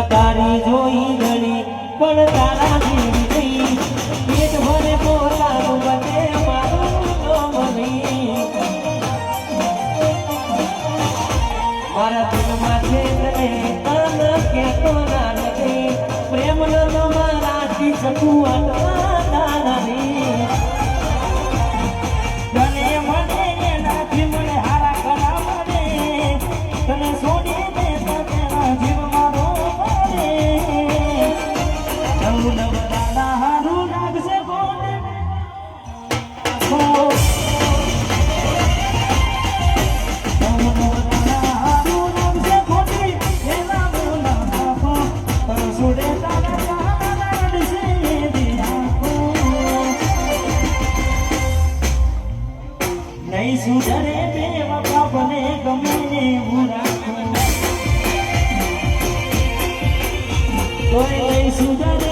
તારી જોઈ ગળી પણ તારા જેવી નહીં પેટ ભરે પોતાનું બને મારું નામ નહીં મારા દિલમાં છે તને તન કેતો ના નથી પ્રેમ ન મારાથી શકું આટલા નહીં તને મને એનાથી મને હારા કરાવ દે તને છોડી દે તેના જીવ મારો મારે નવદાના હારું લાગશે કોને નહીં સુધરે બે વફા બને ગમે એવું રાખો કોઈ નહીં સુધરે